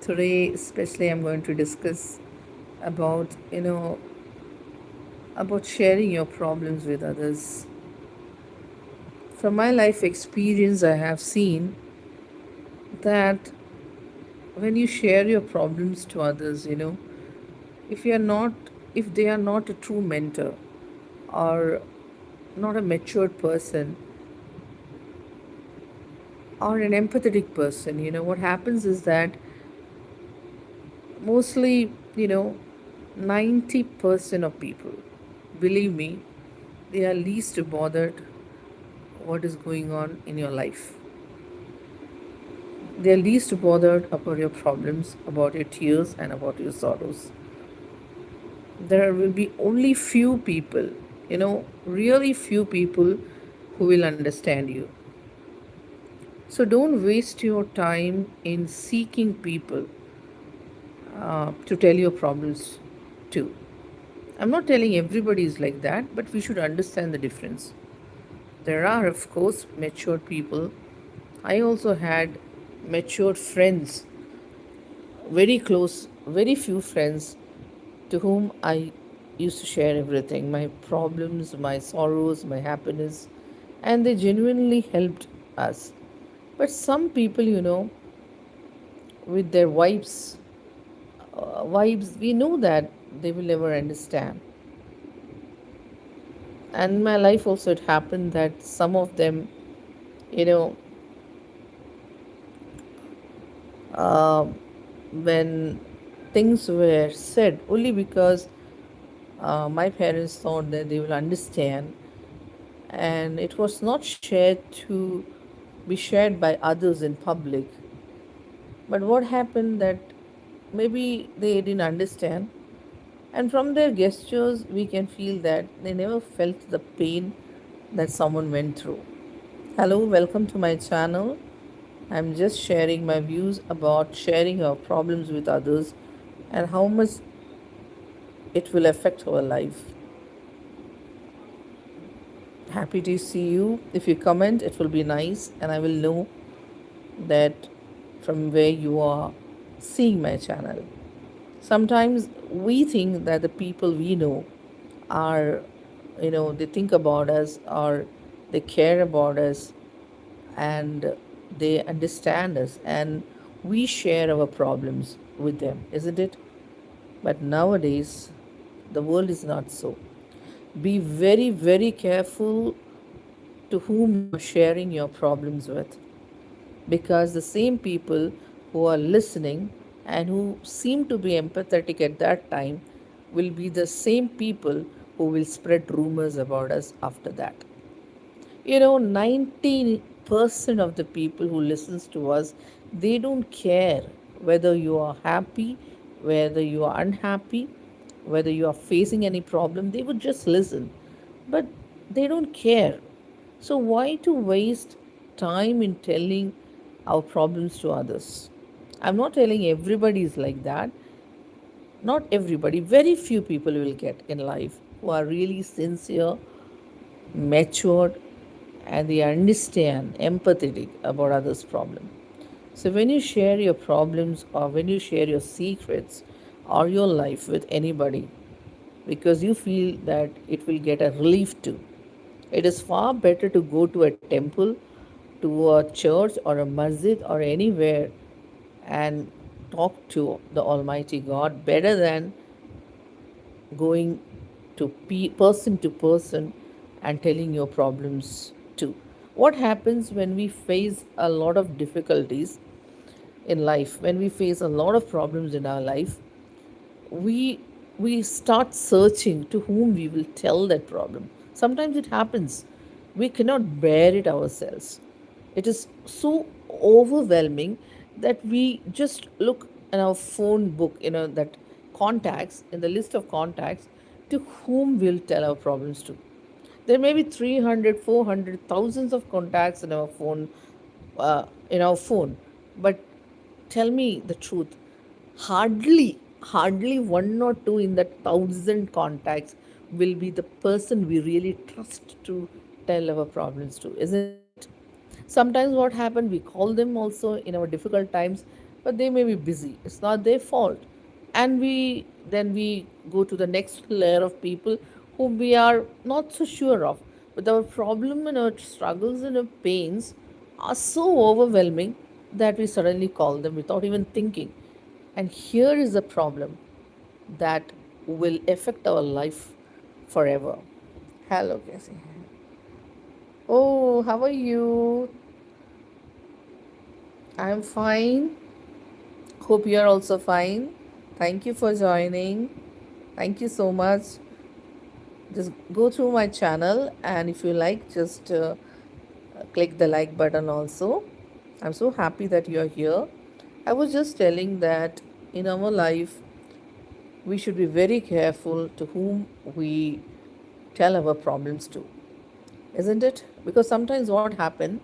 Today, especially, I'm going to discuss about, about sharing your problems with others. From my life experience, I have seen that when you share your problems to others, if you're not, if they are not a true mentor or not a matured person or an empathetic person, what happens is that mostly, 90% of people, believe me, they are least bothered what is going on in your life. They are least bothered about your problems, about your tears, and about your sorrows. There will be only few people, really few people who will understand you. So don't waste your time in seeking people to tell your problems to. I'm not telling everybody is like that, but we should understand the difference. There are, of course, matured people. I also had matured friends, very close, very few friends to whom I used to share everything, my problems, my sorrows, my happiness, and they genuinely helped us. But some people, with their vibes, we know that they will never understand. And in my life also, it happened that some of them, you know, uh, when things were said only because my parents thought that they will understand, and it was not shared to be shared by others in public. But what happened that maybe they didn't understand, and from their gestures we can feel that they never felt the pain that someone went through. Hello, welcome to my channel. I'm just sharing my views about sharing our problems with others and how much it will affect our life. Happy to see you. If you comment, it will be nice, and I will know that from where you are seeing my channel. Sometimes we think that the people we know are, they think about us or they care about us and they understand us and we share our problems with them, isn't it? But nowadays, the world is not so. Be very, very careful to whom you are sharing your problems with, because the same people who are listening and who seem to be empathetic at that time will be the same people who will spread rumors about us after that. 90% of the people who listens to us, they don't care whether you are happy, whether you are unhappy, whether you are facing any problem. They would just listen, but they don't care. So why to waste time in telling our problems to others? I'm not telling everybody is like that. Not everybody, very few people will get in life who are really sincere, matured, and they understand, empathetic about others' problem. So when you share your problems or when you share your secrets or your life with anybody, because you feel that it will get a relief to, it is far better to go to a temple, to a church or a masjid or anywhere and talk to the Almighty God better than going person to person and telling your problems to. What happens when we face a lot of difficulties in life, when we face a lot of problems in our life, we we start searching to whom we will tell that problem. Sometimes it happens we cannot bear it ourselves. It is so overwhelming that we just look in our phone book, that contacts, in the list of contacts, to whom we'll tell our problems to. There may be 300, 400, thousands of contacts in our phone, but tell me the truth, hardly one or two in that thousand contacts will be the person we really trust to tell our problems to, isn't it? Sometimes what happened, we call them also in our difficult times, but they may be busy. It's not their fault. And we go to the next layer of people whom we are not so sure of. But our problem and our struggles and our pains are so overwhelming that we suddenly call them without even thinking. And here is the problem that will affect our life forever. Hello, Casey. Oh, how are you? I'm fine. Hope you're also fine. Thank you for joining. Thank you so much. Just go through my channel, and if you like, just click the like button also. I'm so happy that you're here. I was just telling that in our life, we should be very careful to whom we tell our problems to, isn't it? Because sometimes what happens,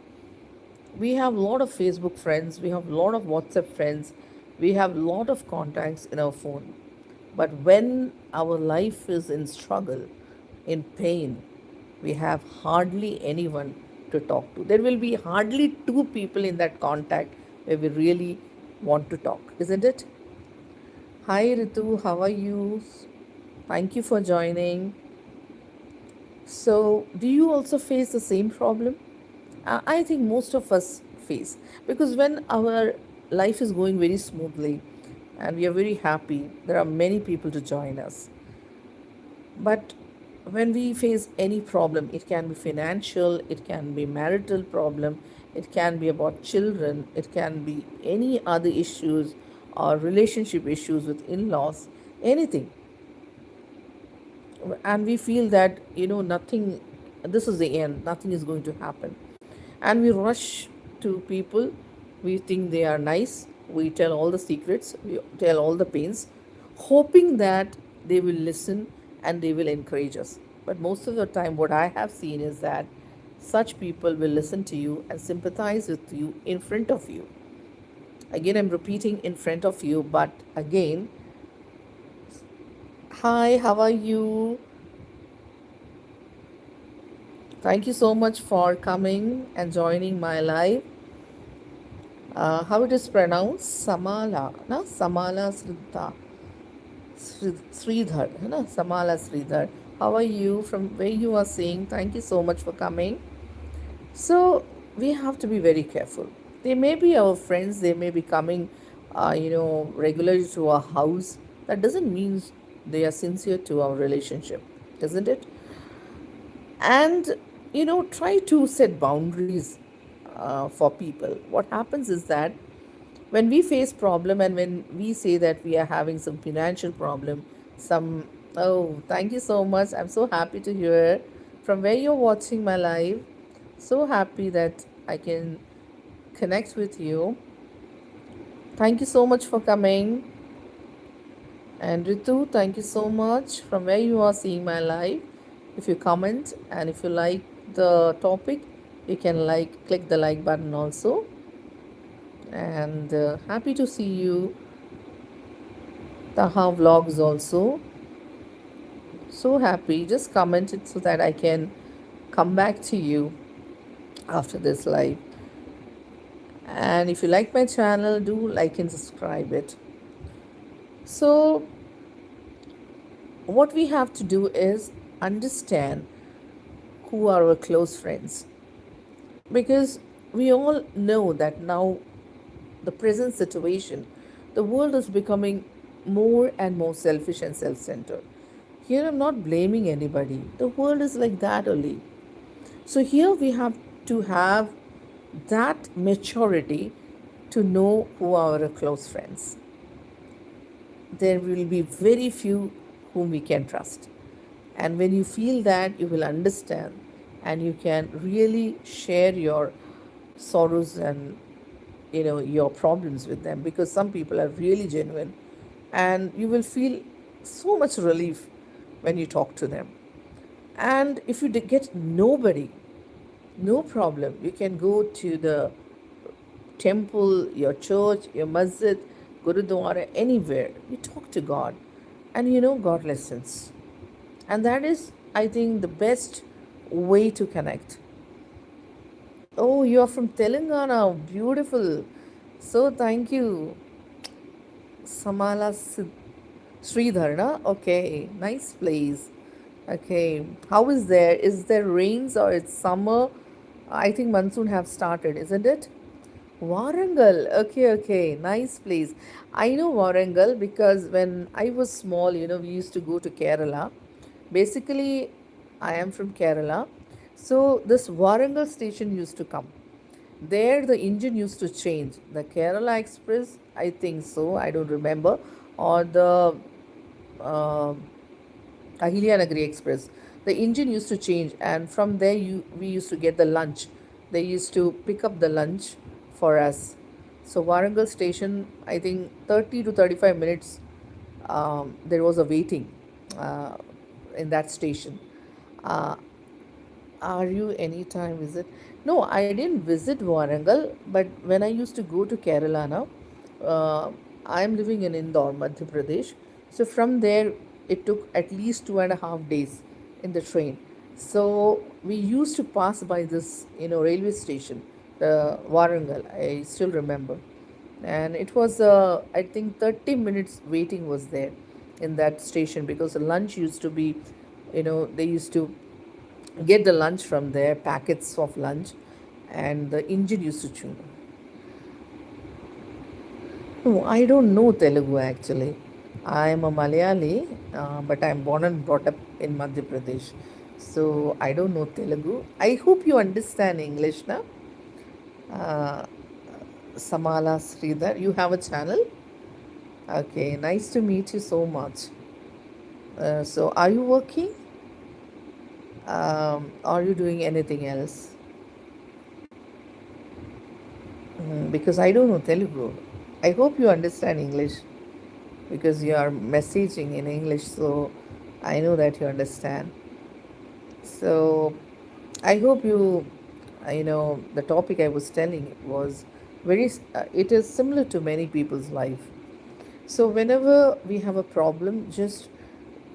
we have a lot of Facebook friends, we have a lot of WhatsApp friends, we have a lot of contacts in our phone. But when our life is in struggle, in pain, we have hardly anyone to talk to. There will be hardly two people in that contact where we really want to talk, isn't it? Hi Ritu, how are you? Thank you for joining. So, do you also face the same problem? I think most of us face, because when our life is going very smoothly and we are very happy, there are many people to join us. But when we face any problem, it can be financial, it can be marital problem, it can be about children, it can be any other issues or relationship issues with in-laws, anything, and we feel that nothing, this is the end, nothing is going to happen, and we rush to people. We think they are nice, we tell all the secrets, we tell all the pains, hoping that they will listen and they will encourage us. But most of the time what I have seen is that such people will listen to you and sympathize with you in front of you. Again, I'm repeating, in front of you, but again, hi, how are you? Thank you so much for coming and joining my live. How it is pronounced? Samala, na? Samala Sridhar. Sridhar, na? Samala Sridhar. How are you? From where you are saying? Thank you so much for coming. So we have to be very careful. They may be our friends. They may be coming, regularly to our house. That doesn't mean they are sincere to our relationship, isn't it? And try to set boundaries for people. What happens is that when we face problem and when we say that we are having some financial problem, some, oh, thank you so much, I'm so happy to hear from where you're watching my live. So happy that I can connect with you. Thank you so much for coming. And Ritu, thank you so much from where you are seeing my live. If you comment and if you like the topic, you can click the like button also. And happy to see you. Taha vlogs also. So happy. Just comment it so that I can come back to you after this live. And if you like my channel, do like and subscribe it. So what we have to do is understand who are our close friends, because we all know that now, the present situation, the world is becoming more and more selfish and self-centered. Here I'm not blaming anybody, the world is like that only. So here we have to have that maturity to know who are our close friends. There will be very few whom we can trust. And when you feel that, you will understand and you can really share your sorrows and your problems with them, because some people are really genuine and you will feel so much relief when you talk to them. And if you get nobody, no problem, you can go to the temple, your church, your masjid, gurudwara, anywhere. You talk to God and God listens. And that is, I think, the best way to connect. Oh, you are from Telangana. Beautiful. So thank you. Samala Sridhar, na? Okay, nice place. Okay, how is there? Is there rains or it's summer? I think monsoon have started, isn't it? Warangal. Okay, okay. Nice place. I know Warangal because when I was small, we used to go to Kerala. Basically, I am from Kerala. So this Warangal station used to come. There, the engine used to change. The Kerala Express, I think so, I don't remember, or the uh, Ahilyanagari Express. The engine used to change, and from there, we used to get the lunch. They used to pick up the lunch for us. So, Warangal station, I think 30 to 35 minutes, there was a waiting uh, in that station. Uh, are you anytime visit? No, I didn't visit Warangal, but when I used to go to Kerala now, I am living in Indore, Madhya Pradesh. So from there, it took at least 2.5 days in the train. So we used to pass by this, railway station, the Warangal. I still remember, and it was, I think, 30 minutes waiting was there in that station because the lunch used to be, they used to get the lunch from there, packets of lunch, and the engine used to tune. No, I don't know Telugu actually. I am a Malayali, but I am born and brought up in Madhya Pradesh. So I don't know Telugu. I hope you understand English now. Uh, Samala Sridhar, you have a channel? Okay, nice to meet you so much. So are you working? Are you doing anything else? Because I don't know Telugu. I hope you understand English because you are messaging in English, so I know that you understand. So I hope the topic I was telling was it is similar to many people's life. So whenever we have a problem, just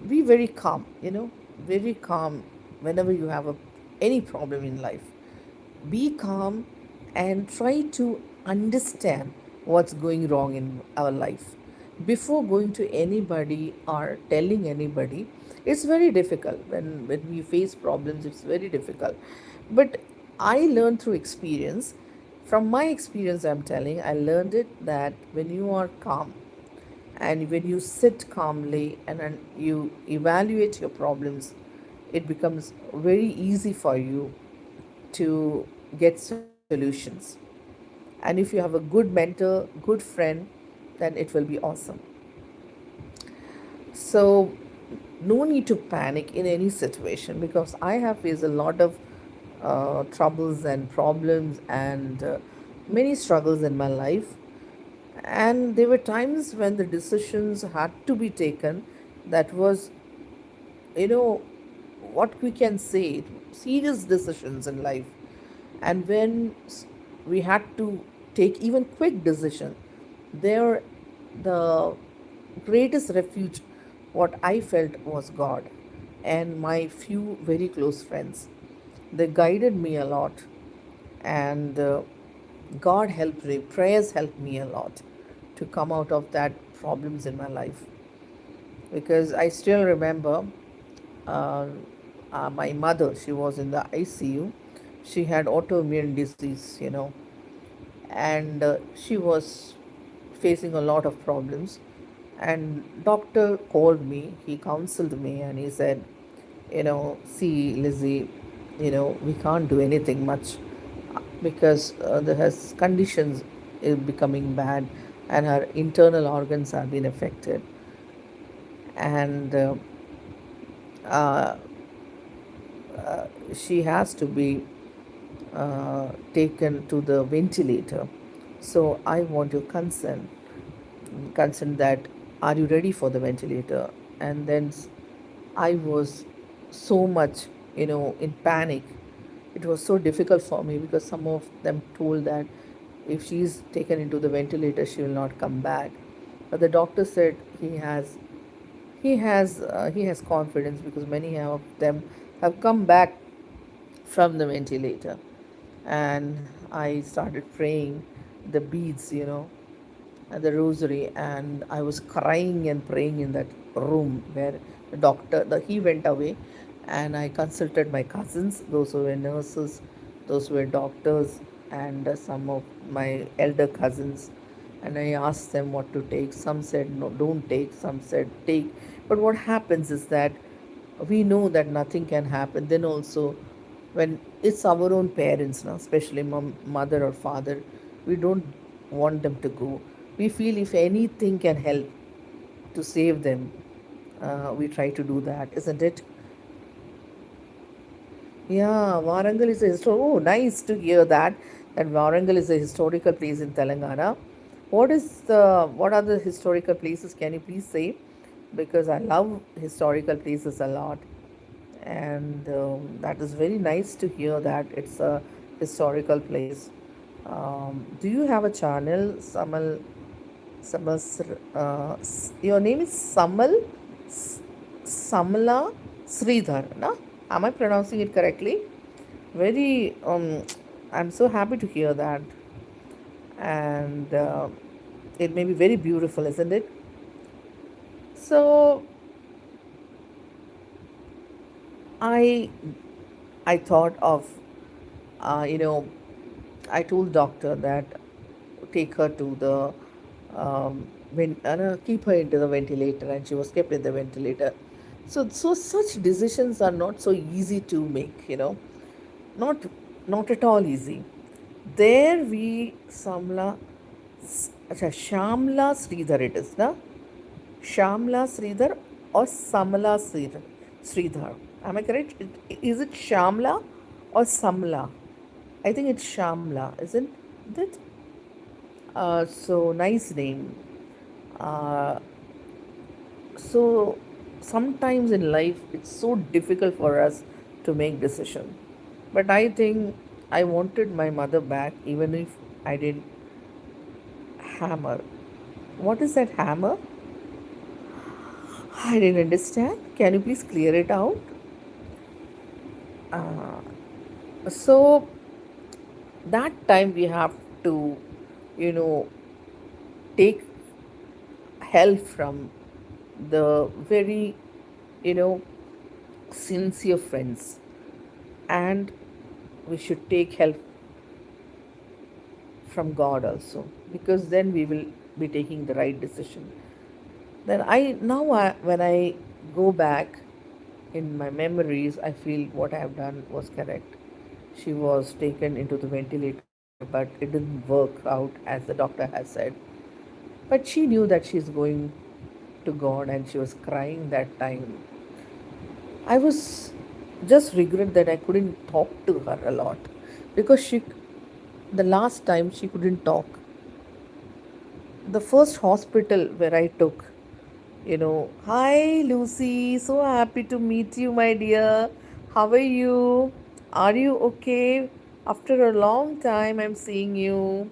be very calm, very calm whenever you have any problem in life. Be calm and try to understand what's going wrong in our life before going to anybody or telling anybody. It's very difficult when we face problems. It's very difficult, but I learned through experience. From my experience, I'm telling, I learned it that when you are calm and when you sit calmly and then you evaluate your problems, it becomes very easy for you to get solutions. And if you have a good mentor, good friend, then it will be awesome. So, no need to panic in any situation because I have faced a lot of troubles and problems and many struggles in my life. And there were times when the decisions had to be taken that was, you know, what we can say, serious decisions in life. And when we had to take even quick decision, there the greatest refuge what I felt was God and my few very close friends. They guided me a lot, and God helped me, prayers helped me a lot to come out of that problems in my life. Because I still remember uh, my mother, she was in the ICU. She had autoimmune disease, and she was facing a lot of problems. And doctor called me, he counseled me, and he said, see, Lizzie, we can't do anything much because her conditions is becoming bad and her internal organs have been affected. And uh, she has to be taken to the ventilator. So I want your consent that are you ready for the ventilator? And then I was so much, in panic. It was so difficult for me because some of them told that if she's taken into the ventilator, she will not come back. But the doctor said he has confidence because many of them have come back from the ventilator. And I started praying the beads, the rosary, and I was crying and praying in that room where the doctor, he went away, and I consulted my cousins, those who were nurses, those who were doctors, and some of my elder cousins, and I asked them what to take. Some said no, don't take. Some said take. But what happens is that we know that nothing can happen. Then also, when it's our own parents now, especially mother or father, we don't want them to go. We feel if anything can help to save them, we try to do that, isn't it? Yeah, Warangal is a oh, nice to hear that. That Warangal is a historical place in Telangana. What are the historical places? Can you please say? Because I love historical places a lot, and that is very nice to hear that it's a historical place. Do you have a channel, Samal? Samal, your name is Samal Samala Sridhar, na? Am I pronouncing it correctly? Very, I'm so happy to hear that, and it may be very beautiful, isn't it? So I, I thought of, you know, I told doctor that take her to the keep her into the ventilator, and she was kept in the ventilator. So such decisions are not so easy to make, not not at all easy. There we Shamla Sridhar it is, na? Shamla Sridhar or Samla Sridhar. Am I correct? Is it Shamla or Samla? I think it's Shamla, isn't it? So nice name. Uh, so sometimes in life it's so difficult for us to make decision. But I think I wanted my mother back even if I didn't hammer. What is that hammer? I didn't understand. Can you please clear it out? Uh, so that time we have to, you know, take help from the very, you know, sincere friends, and we should take help from God also, because then we will be taking the right decision. Then when I go back in my memories, I feel what I have done was correct. She was taken into the ventilator, but it didn't work out as the doctor has said. But she knew that she's going to God, and she was crying that time. I was just regret that I couldn't talk to her a lot, because the last time she couldn't talk. The first hospital where I took, hi Lucy, so happy to meet you, my dear. How are you? Are you okay? After a long time, I'm seeing you.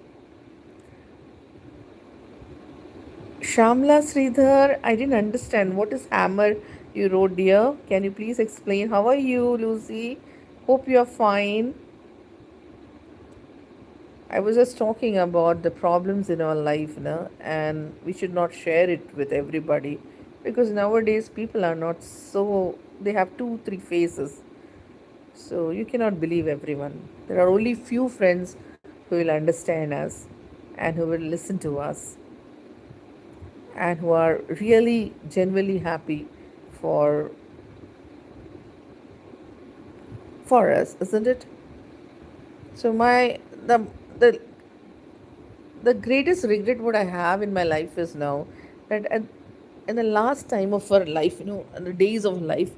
Shamla Sridhar, I didn't understand. What is hammer you wrote, dear? Can you please explain? How are you, Lucy? Hope you're fine. I was just talking about the problems in our life, and we should not share it with everybody, because nowadays people are not so, they have two, three faces. So you cannot believe everyone. There are only few friends who will understand us and who will listen to us and who are really genuinely happy for for us, isn't it? So the the greatest regret what I have in my life is now that in the last time of her life, in the days of life,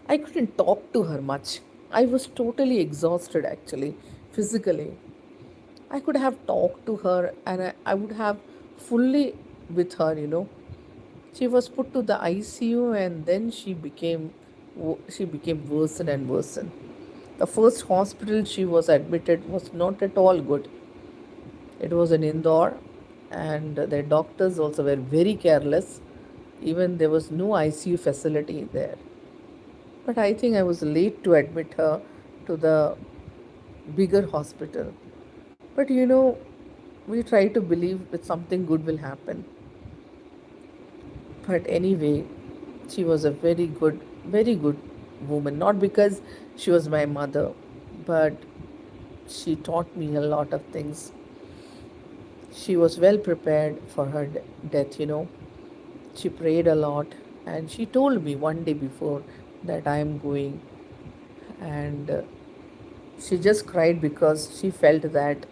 I couldn't talk to her much. I was totally exhausted actually, physically. I could have talked to her, and I would have fully with her. She was put to the ICU, and then she became worse and worse. The first hospital she was admitted was not at all good. It was in Indore, and the doctors also were very careless. Even there was no ICU facility there. But I think I was late to admit her to the bigger hospital. But We try to believe that something good will happen. But anyway, she was a very good woman. Not because she was my mother, but she taught me a lot of things. She was well prepared for her death. She prayed a lot, and she told me one day before that I am going. And she just cried because she felt that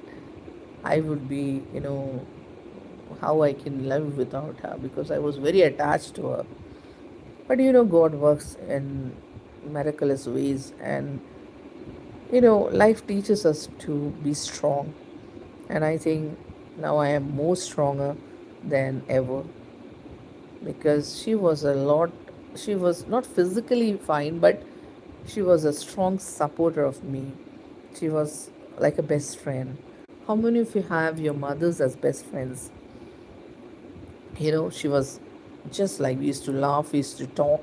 I would be, how I can live without her, because I was very attached to her. But God works in miraculous ways, and life teaches us to be strong. And I think now I am more stronger than ever, because she was not physically fine, but she was a strong supporter of me. She was like a best friend. How many of you have your mothers as best friends? She was just like, we used to laugh, we used to talk,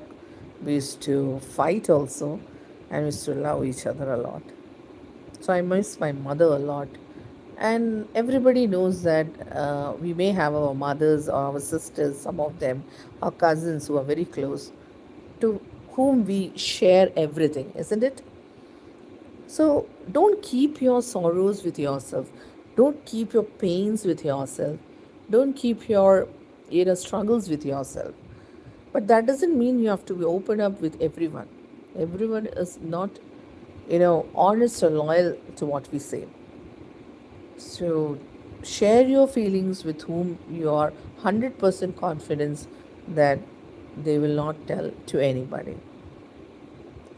we used to fight also, and we used to love each other a lot. So I miss my mother a lot. And everybody knows that we may have our mothers or our sisters, some of them, our cousins who are very close, to whom we share everything, isn't it? So don't keep your sorrows with yourself. Don't keep your pains with yourself. Don't keep your struggles with yourself. But that doesn't mean you have to be open up with everyone. Everyone is not honest or loyal to what we say. So share your feelings with whom you are 100% confident that they will not tell to anybody.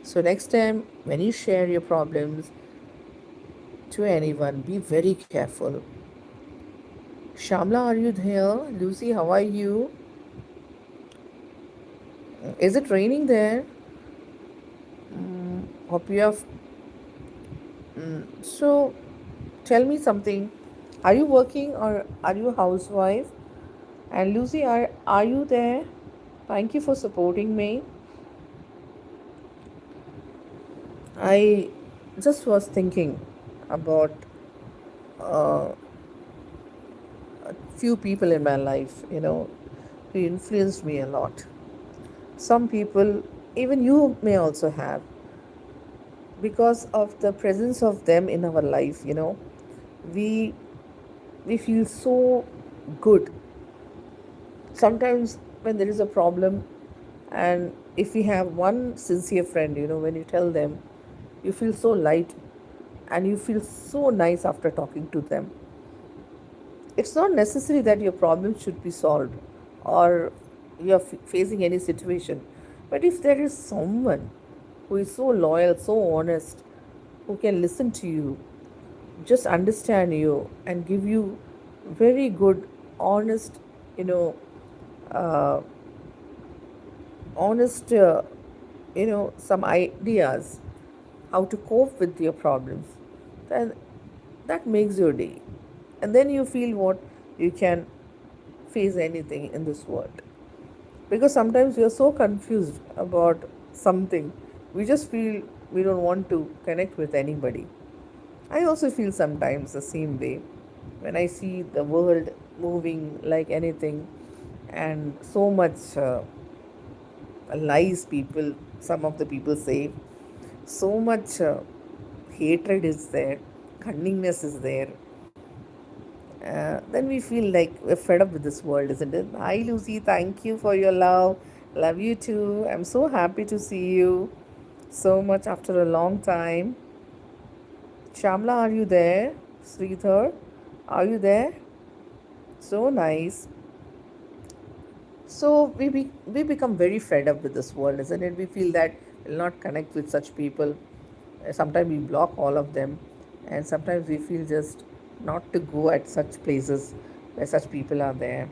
So next time when you share your problems to anyone, be very careful. Shamla, are you there? Lucy, how are you? Is it raining there? Hope you have. So, tell me something. Are you working or are you a housewife? And Lucy, are you there? Thank you for supporting me. I just was thinking about a few people in my life, who influenced me a lot. Some people, even you may also have, because of the presence of them in our life, we we feel so good. Sometimes when there is a problem, and if we have one sincere friend, when you tell them, you feel so light, and you feel so nice after talking to them. It's not necessary that your problem should be solved, or you are facing any situation. But if there is someone who is so loyal, so honest, who can listen to you, just understand you, and give you very good, honest, you know, uh, some ideas how to cope with your problems, then that makes your day. And then you feel what you can face anything in this world. Because sometimes we are so confused about something, we just feel we don't want to connect with anybody. I also feel sometimes the same way when I see the world moving like anything, and so much lies people, some of the people say, so much hatred is there, cunningness is there. Then we feel like we're fed up with this world, isn't it? Hi, Lucy. Thank you for your love. Love you too. I'm so happy to see you so much after a long time. Shamla, are you there? Sridhar, are you there? So nice. So we become very fed up with this world, isn't it? We feel that we'll not connect with such people. Sometimes we block all of them, and sometimes we feel just not to go at such places where such people are there.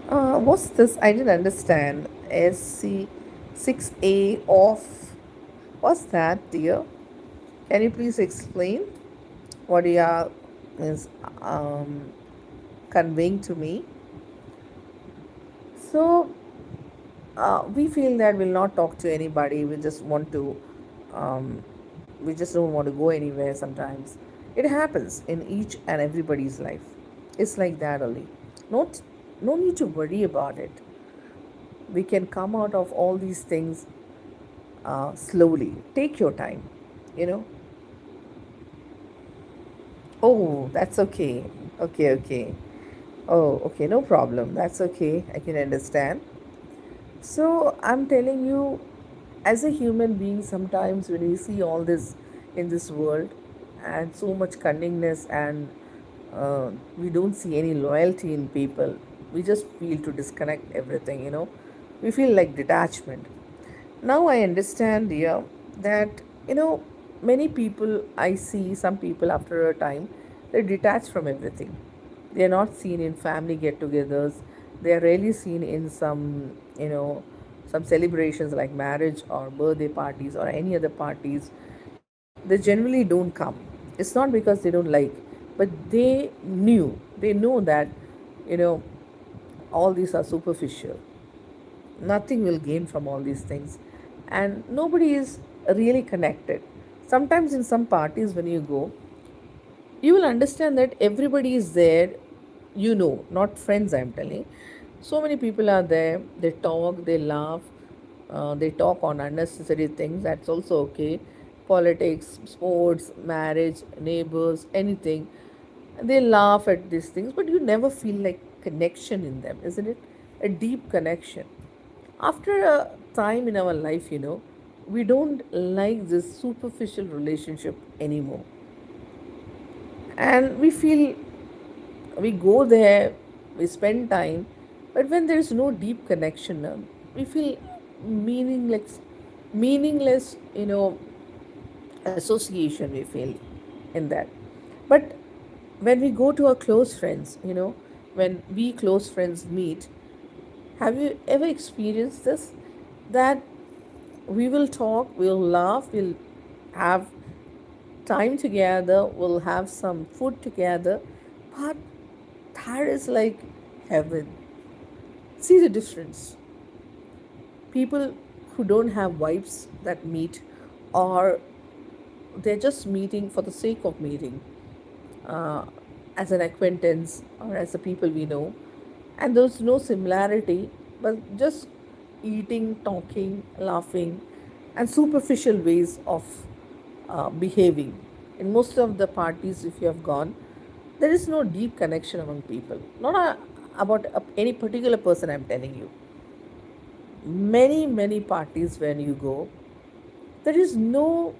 What's this? I didn't understand. SC6A off. What's that, dear? Can you please explain what you are is um, conveying to me? So we feel that we'll not talk to anybody. We just want to um, we just don't want to go anywhere sometimes. It happens in each and everybody's life. It's like that only. Not, no need to worry about it. We can come out of all these things slowly. Take your time, you know. Oh, that's okay. Okay, okay. Oh, okay, no problem. That's okay. I can understand. So, I'm telling you, as a human being, sometimes when we see all this in this world and so much cunningness, and we don't see any loyalty in people, we just feel to disconnect everything, We feel like detachment. Now I understand, dear, that many people, I see some people after a time, they're detached from everything. They are not seen in family get-togethers. They are rarely seen in some celebrations like marriage or birthday parties or any other parties. They generally don't come. It's not because they don't like, but they know that you know all these are superficial. Nothing will gain from all these things, and nobody is really connected. Sometimes in some parties when you go, you will understand that everybody is there, not friends, I'm telling. So many people are there, they talk, they laugh, they talk on unnecessary things, that's also okay. Politics, sports, marriage, neighbors, anything. They laugh at these things, but you never feel like connection in them, isn't it? A deep connection. After a time in our life, we don't like this superficial relationship anymore. And we feel, we go there, we spend time, but when there is no deep connection, we feel meaningless association we feel in that. But when we go to our close friends, when we close friends meet, have you ever experienced this? That we will talk, we'll laugh, we'll have time together, we'll have some food together, but that is like heaven. See the difference. People who don't have wives that meet, or they're just meeting for the sake of meeting, uh, as an acquaintance or as the people we know, and there's no similarity, but just eating, talking, laughing, and superficial ways of behaving. In most of the parties, if you have gone, there is no deep connection among people. Not about any particular person, I'm telling you. Many parties when you go, there is no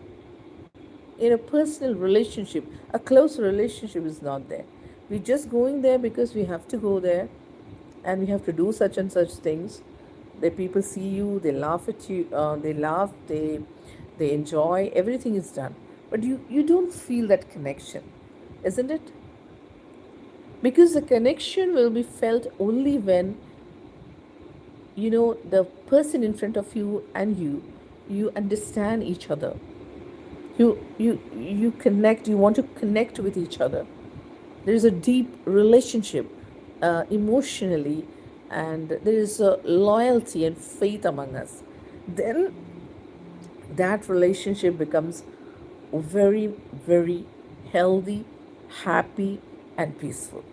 personal relationship. A close relationship is not there. We're just going there because we have to go there, and we have to do such and such things. The people see you, they laugh at you, they laugh, they enjoy, everything is done, but you don't feel that connection, isn't it? Because the connection will be felt only when the person in front of you and you understand each other. You connect, you want to connect with each other. There is a deep relationship, emotionally, and there is a loyalty and faith among us. Then that relationship becomes very, very healthy, happy, and peaceful.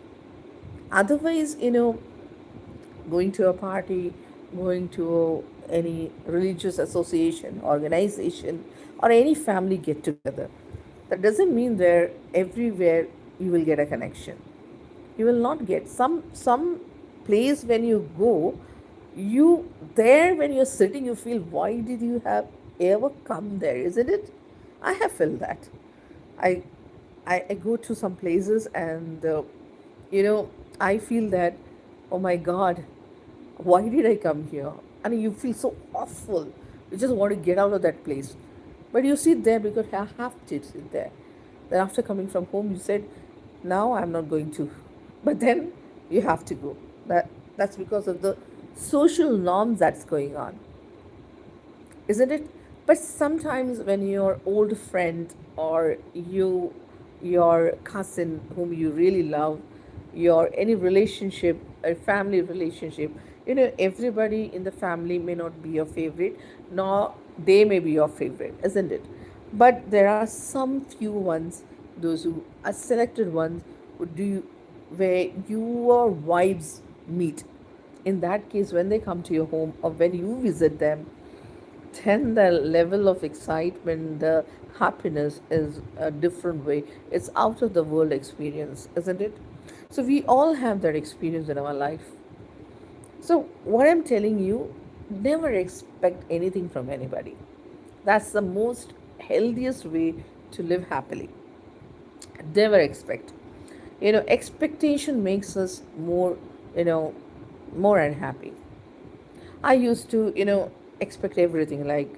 Otherwise, going to a party, going to any religious association, organization, or any family get together, that doesn't mean there everywhere you will get a connection. You will not get some place when you go, you there when you're sitting, you feel, why did you have ever come there, isn't it? I have felt that. I I go to some places, and you know I feel that, oh my God, why did I come here? And you feel so awful. You just want to get out of that place. But you sit there because I have to sit there. Then after coming from home, you said, now I'm not going to. But then you have to go. That's because of the social norms that's going on, isn't it? But sometimes when your old friend, or your cousin whom you really love, your any relationship, a family relationship, everybody in the family may not be your favorite, nor they may be your favorite, isn't it? But there are some few ones, those who are selected ones, who do where your vibes meet. In that case, when they come to your home or when you visit them, then the level of excitement, the happiness is a different way. It's out of the world experience, isn't it? So we all have that experience in our life. So what I'm telling you, never expect anything from anybody. That's the most healthiest way to live happily. Never expect. Expectation makes us more, you know more unhappy. I used to, expect everything, like,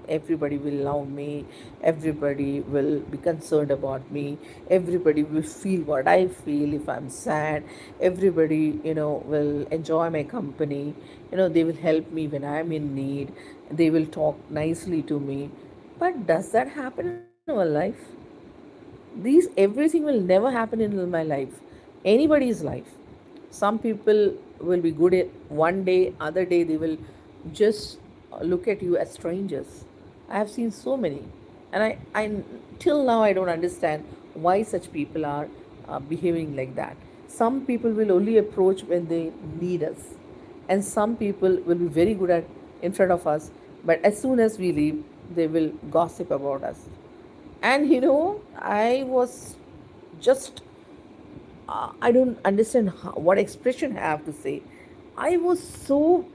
everybody will love me, everybody will be concerned about me, everybody will feel what I feel if I'm sad, everybody, will enjoy my company, they will help me when I'm in need, they will talk nicely to me. But does that happen in our life? Everything will never happen in my life, anybody's life. Some people will be good at one day, other day they will just look at you as strangers. I have seen so many, and I till now I don't understand why such people are behaving like that. Some people will only approach when they need us, and some people will be very good at in front of us, but as soon as we leave, they will gossip about us. And I was just I don't understand what expression I have to say. I was so,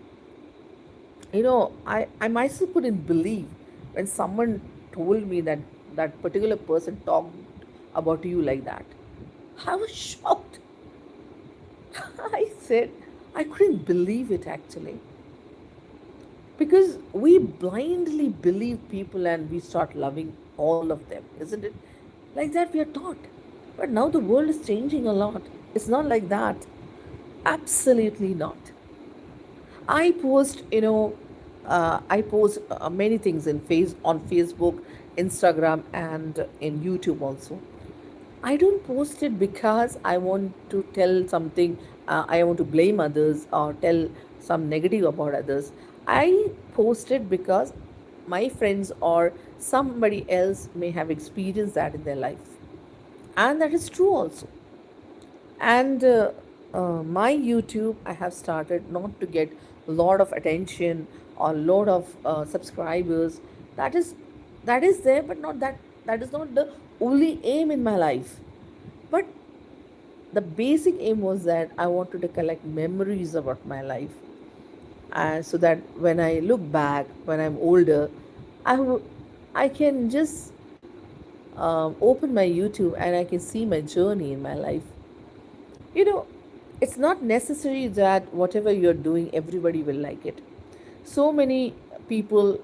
I myself couldn't believe when someone told me that that particular person talked about you like that. I was shocked. I said, I couldn't believe it actually. Because we blindly believe people and we start loving all of them, isn't it? Like that we are taught. But now the world is changing a lot. It's not like that. Absolutely not. I post, I post many things on Facebook, Instagram, and in YouTube also. I don't post it because I want to tell something, I want to blame others or tell some negative about others. I post it because my friends or somebody else may have experienced that in their life. And that is true also. And my YouTube, I have started not to get a lot of attention or lot of subscribers. That is that is there, but not that. That is not the only aim in my life. But the basic aim was that I wanted to collect memories about my life, so that when I look back, when I'm older, I can just open my YouTube and I can see my journey in my life. You know, it's not necessary that whatever you're doing, everybody will like it. So many people,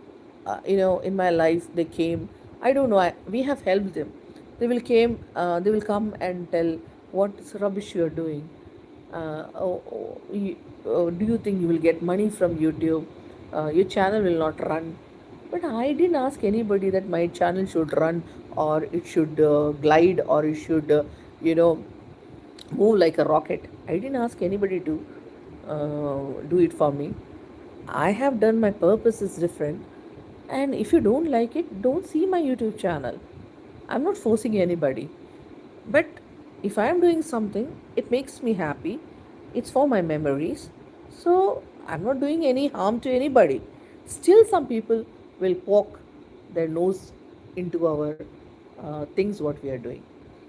in my life, they came. I don't know. We have helped them. They will come and tell what rubbish you are doing. Do you think you will get money from YouTube? Your channel will not run. But I didn't ask anybody that my channel should run or it should glide or it should, you know, move like a rocket. I didn't ask anybody to do it for me. I have done my purpose is different. And if you don't like it, don't see my YouTube channel. I'm not forcing anybody. But if I'm doing something, it makes me happy. It's for my memories. So I'm not doing any harm to anybody. Still, some people will poke their nose into our things, what we are doing.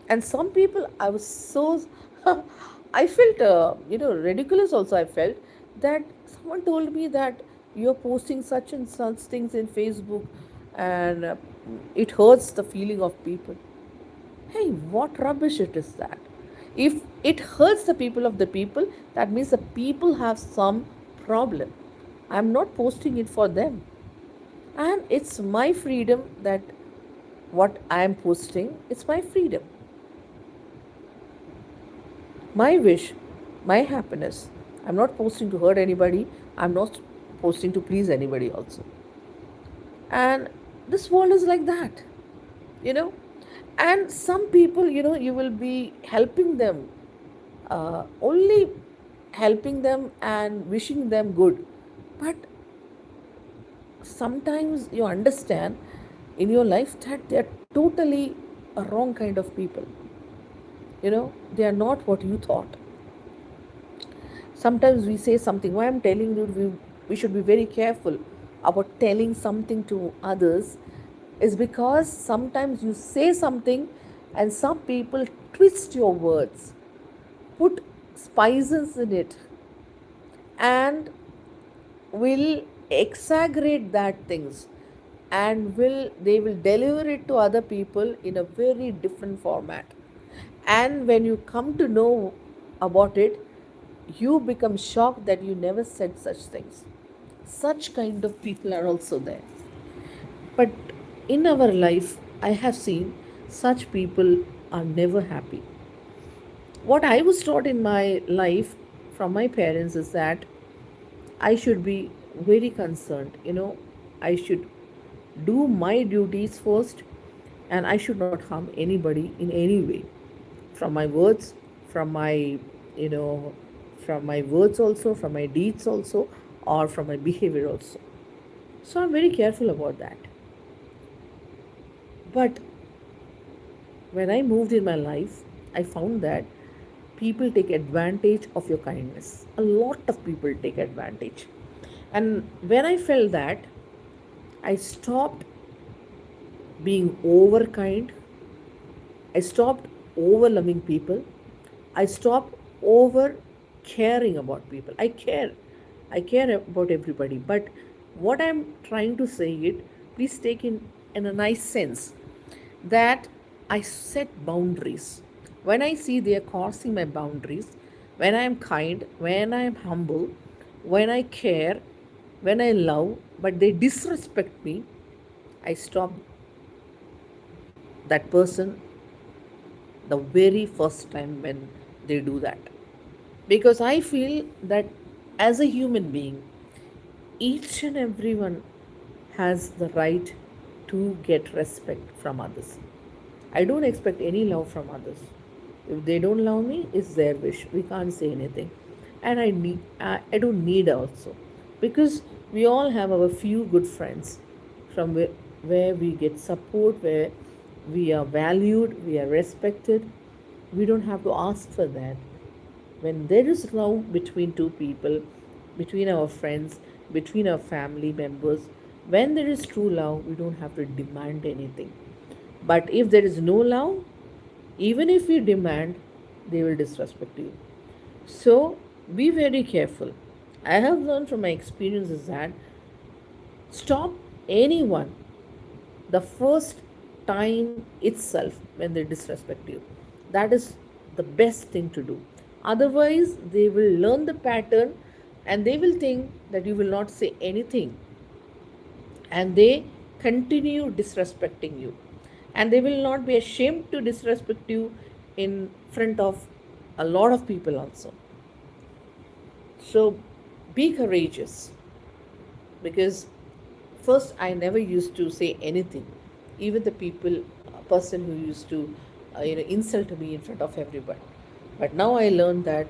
And some people, I was so, I felt, ridiculous also. I felt that someone told me that you're posting such and such things in Facebook and it hurts the feeling of people. Hey, what rubbish it is that? If it hurts the people of the people, that means the people have some problem. I'm not posting it for them. And it's my freedom that what I am posting, it's my freedom, my wish, my happiness. I'm not posting to hurt anybody. I'm not posting to please anybody also. And this world is like that, you know. And some people, you will be helping them, only helping them and wishing them good. But sometimes you understand, in your life that they are totally a wrong kind of people. They are not what you thought. Sometimes we say something. Why I'm telling you, we should be very careful about telling something to others is because sometimes you say something and some people twist your words, put spices in it, and will exaggerate that things, and they will deliver it to other people in a very different format. And when you come to know about it, you become shocked that you never said such things. Such kind of people are also there. But in our life, I have seen such people are never happy. What I was taught in my life from my parents is that I should be very concerned. I should do my duties first, and I should not harm anybody in any way, from my words, from my, you know, from my words also, from my deeds also, or from my behavior also. So I'm very careful about that. But when I moved in my life, I found that people take advantage of your kindness. A lot of people take advantage. And when I felt that, I stopped being over kind. I stopped over loving people. I stopped over caring about people. I care about everybody. But what I'm trying to say it, please take in a nice sense that I set boundaries. When I see they are crossing my boundaries, when I am kind, when I am humble, when I care, when I love, but they disrespect me, I stop that person the very first time when they do that. Because I feel that as a human being, each and everyone has the right to get respect from others. I don't expect any love from others. If they don't love me, it's their wish. We can't say anything. And I don't need also. Because we all have our few good friends from where we get support, where we are valued, we are respected. We don't have to ask for that. When there is love between two people, between our friends, between our family members, when there is true love, we don't have to demand anything. But if there is no love, even if we demand, they will disrespect you. So be very careful. I have learned from my experiences that stop anyone the first time itself when they disrespect you. That is the best thing to do. Otherwise, they will learn the pattern and they will think that you will not say anything, and they continue disrespecting you, and they will not be ashamed to disrespect you in front of a lot of people also. So be courageous, because first I never used to say anything, even the people, a person who used to insult me in front of everyone. But now I learned that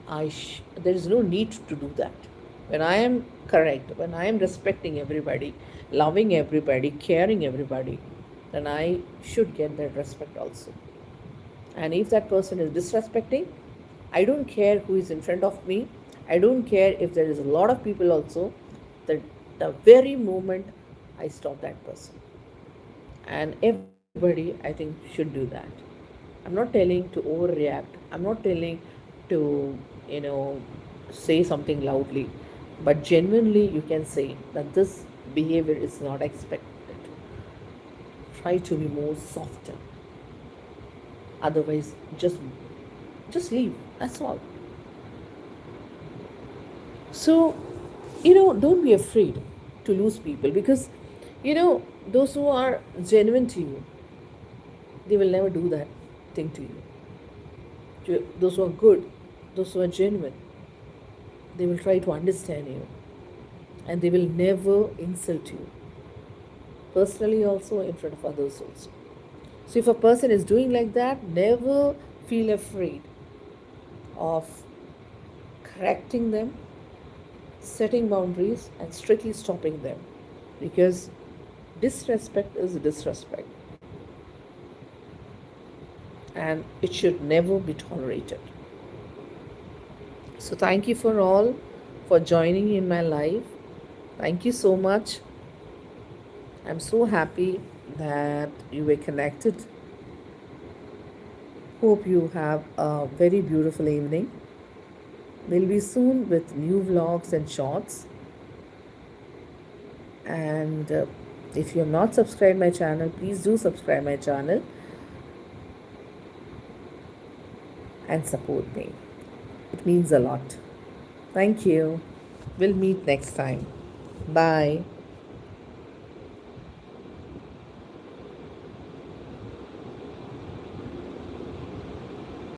there is no need to do that. When I am correct, when I am respecting everybody, loving everybody, caring everybody, then I should get that respect also. And if that person is disrespecting, I don't care who is in front of me. I don't care if there is a lot of people also. That the very moment I stop that person. And everybody, I think, should do that. I'm not telling to overreact. I'm not telling to, you know, say something loudly. But genuinely, you can say that this behavior is not expected. Try to be more softer. Otherwise, just leave. That's all. So, don't be afraid to lose people, because, those who are genuine to you, they will never do that thing to you. Those who are good, those who are genuine, they will try to understand you, and they will never insult you, personally also, in front of others also. So, if a person is doing like that, never feel afraid of correcting them, setting boundaries, and strictly stopping them, because Disrespect is disrespect, and it should never be tolerated. So, thank you for all for joining in my life. Thank you so much. I'm so happy that you were connected. Hope you have a very beautiful evening. We'll be soon with new vlogs and shorts. And if you have not subscribed my channel, please do subscribe my channel and support me. It means a lot. Thank you. We'll meet next time. Bye.